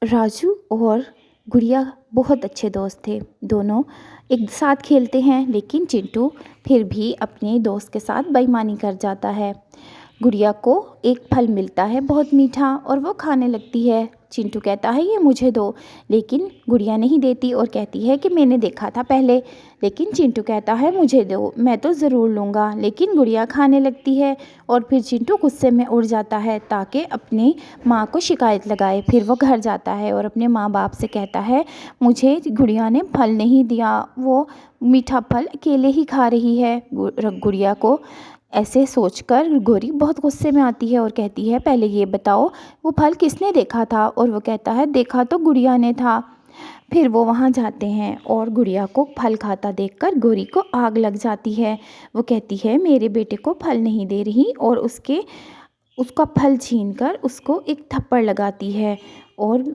राजू और गुड़िया बहुत अच्छे दोस्त थे। दोनों एक साथ खेलते हैं, लेकिन चिंटू फिर भी अपने दोस्त के साथ बेईमानी कर जाता है। गुड़िया को एक फल मिलता है बहुत मीठा और वो खाने लगती है। चिंटू कहता है ये मुझे दो, लेकिन गुड़िया नहीं देती और कहती है कि मैंने देखा था पहले। लेकिन चिंटू कहता है मुझे दो, मैं तो ज़रूर लूँगा। लेकिन गुड़िया खाने लगती है और फिर चिंटू गुस्से में उड़ जाता है ताकि अपनी माँ को शिकायत लगाए। फिर वो घर जाता है और अपने माँ बाप से कहता है मुझे गुड़िया ने फल नहीं दिया, वो मीठा फल अकेले ही खा रही है। गुड़िया को ऐसे सोचकर गौरी बहुत गुस्से में आती है और कहती है पहले ये बताओ वो फल किसने देखा था। और वो कहता है देखा तो गुड़िया ने था। फिर वो वहाँ जाते हैं और गुड़िया को फल खाता देखकर गौरी को आग लग जाती है। वो कहती है मेरे बेटे को फल नहीं दे रही और उसका फल छीनकर उसको एक थप्पड़ लगाती है। और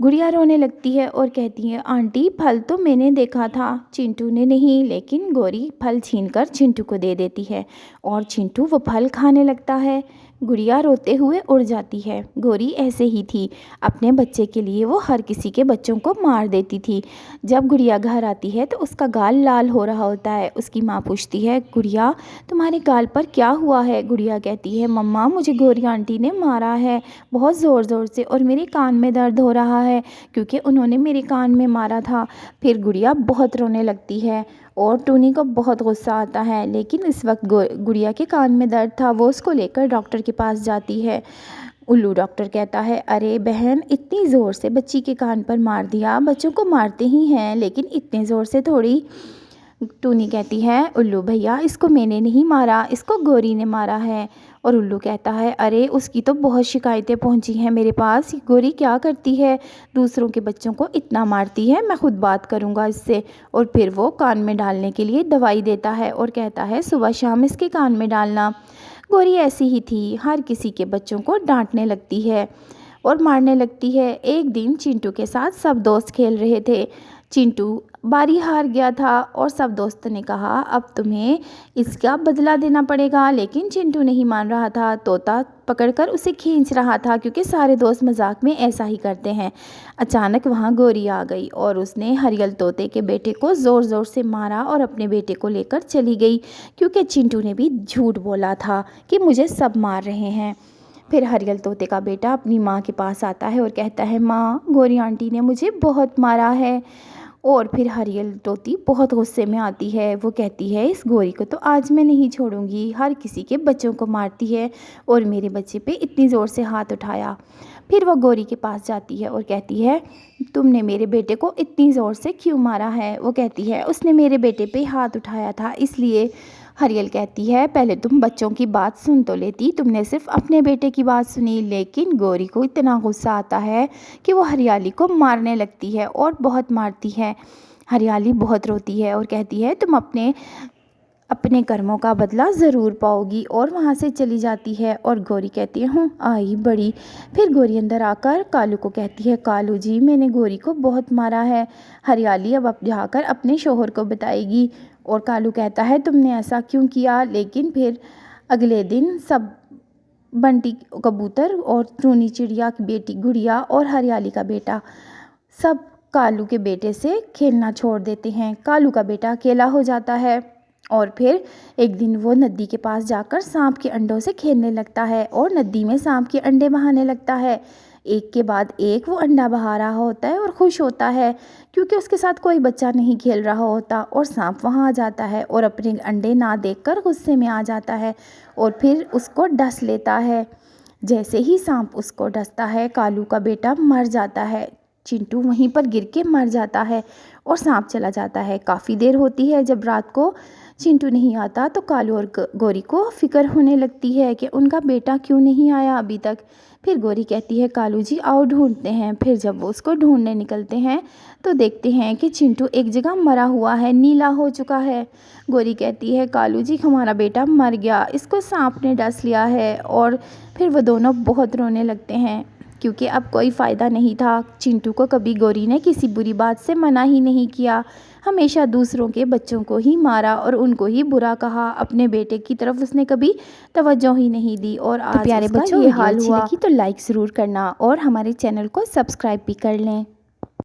गुड़िया रोने लगती है और कहती है आंटी फल तो मैंने देखा था, चिंटू ने नहीं। लेकिन गौरी फल छीनकर चिंटू को दे देती है और चिंटू वो फल खाने लगता है। गुड़िया रोते हुए उड़ जाती है। गौरी ऐसे ही थी, अपने बच्चे के लिए वो हर किसी के बच्चों को मार देती थी। जब गुड़िया घर आती है तो उसका गाल लाल हो रहा होता है। उसकी माँ पूछती है गुड़िया तुम्हारे गाल पर क्या हुआ है। गुड़िया कहती है मम्मा मुझे गौरी आंटी ने मारा है बहुत ज़ोर ज़ोर से और मेरे कान में दर्द हो रहा है क्योंकि उन्होंने मेरे कान में मारा था। फिर गुड़िया बहुत रोने लगती है और टूनी को बहुत गुस्सा आता है। लेकिन इस वक्त गुड़िया के कान में दर्द था। वो उसको लेकर डॉक्टर के पास जाती है। उल्लू डॉक्टर कहता है अरे बहन इतनी ज़ोर से बच्ची के कान पर मार दिया, बच्चों को मारते ही हैं लेकिन इतने ज़ोर से थोड़ी। टूनी कहती है उल्लू भैया इसको मैंने नहीं मारा, इसको गौरी ने मारा है। और उल्लू कहता है अरे उसकी तो बहुत शिकायतें पहुंची हैं मेरे पास, गौरी क्या करती है, दूसरों के बच्चों को इतना मारती है, मैं खुद बात करूंगा इससे। और फिर वो कान में डालने के लिए दवाई देता है और कहता है सुबह शाम इसके कान में डालना। गौरी ऐसी ही थी, हर किसी के बच्चों को डांटने लगती है और मारने लगती है। एक दिन चिंटू के साथ सब दोस्त खेल रहे थे। चिंटू बारी हार गया था और सब दोस्तों ने कहा अब तुम्हें इसका बदला देना पड़ेगा। लेकिन चिंटू नहीं मान रहा था, तोता पकड़कर उसे खींच रहा था क्योंकि सारे दोस्त मजाक में ऐसा ही करते हैं। अचानक वहाँ गौरी आ गई और उसने हरियल तोते के बेटे को ज़ोर ज़ोर से मारा और अपने बेटे को लेकर चली गई क्योंकि चिंटू ने भी झूठ बोला था कि मुझे सब मार रहे हैं। फिर हरियल तोते का बेटा अपनी माँ के पास आता है और कहता है माँ गौरी आंटी ने मुझे बहुत मारा है। और फिर हरियल तोती बहुत गुस्से में आती है। वो कहती है इस गौरी को तो आज मैं नहीं छोड़ूंगी, हर किसी के बच्चों को मारती है और मेरे बच्चे पे इतनी ज़ोर से हाथ उठाया। फिर वो गौरी के पास जाती है और कहती है तुमने मेरे बेटे को इतनी ज़ोर से क्यों मारा है। वो कहती है उसने मेरे बेटे पे हाथ उठाया था इसलिए। हरियल कहती है पहले तुम बच्चों की बात सुन तो लेती, तुमने सिर्फ अपने बेटे की बात सुनी। लेकिन गौरी को इतना गुस्सा आता है कि वो हरियाली को मारने लगती है और बहुत मारती है। हरियाली बहुत रोती है और कहती है तुम अपने अपने कर्मों का बदला ज़रूर पाओगी, और वहाँ से चली जाती है। और गौरी कहती है हूँ आई बड़ी। फिर गौरी अंदर आकर कालू को कहती है कालू जी मैंने गौरी को बहुत मारा है। हरियाली अब जाकर अपने शोहर को बताएगी। और कालू कहता है तुमने ऐसा क्यों किया। लेकिन फिर अगले दिन सब बंटी कबूतर और टूनी चिड़िया की बेटी गुड़िया और हरियाली का बेटा सब कालू के बेटे से खेलना छोड़ देते हैं। कालू का बेटा अकेला हो जाता है और फिर एक दिन वो नदी के पास जाकर सांप के अंडों से खेलने लगता है और नदी में सांप के अंडे बहाने लगता है। एक के बाद एक वो अंडा बहा रहा होता है और खुश होता है क्योंकि उसके साथ कोई बच्चा नहीं खेल रहा होता। और सांप वहाँ आ जाता है और अपने अंडे ना देखकर गुस्से में आ जाता है और फिर उसको डस लेता है। जैसे ही सांप उसको डसता है कालू का बेटा मर जाता है। चिंटू वहीं पर गिर के मर जाता है और सांप चला जाता है। काफ़ी देर होती है, जब रात को चिंटू नहीं आता तो कालू और गौरी को फिक्र होने लगती है कि उनका बेटा क्यों नहीं आया अभी तक। फिर गौरी कहती है कालू जी आओ ढूंढते हैं। फिर जब वो उसको ढूंढने निकलते हैं तो देखते हैं कि चिंटू एक जगह मरा हुआ है, नीला हो चुका है। गौरी कहती है कालू जी हमारा बेटा मर गया, इसको सांप ने डस लिया है। और फिर वो दोनों बहुत रोने लगते हैं। क्योंकि अब कोई फ़ायदा नहीं था। चिंटू को कभी गौरी ने किसी बुरी बात से मना ही नहीं किया, हमेशा दूसरों के बच्चों को ही मारा और उनको ही बुरा कहा। अपने बेटे की तरफ उसने कभी तवज्जो ही नहीं दी और आज प्यारे उसका बच्चों, ये वीडियो हाल अच्छी हुआ। लगी तो लाइक ज़रूर करना और हमारे चैनल को सब्सक्राइब भी कर लें।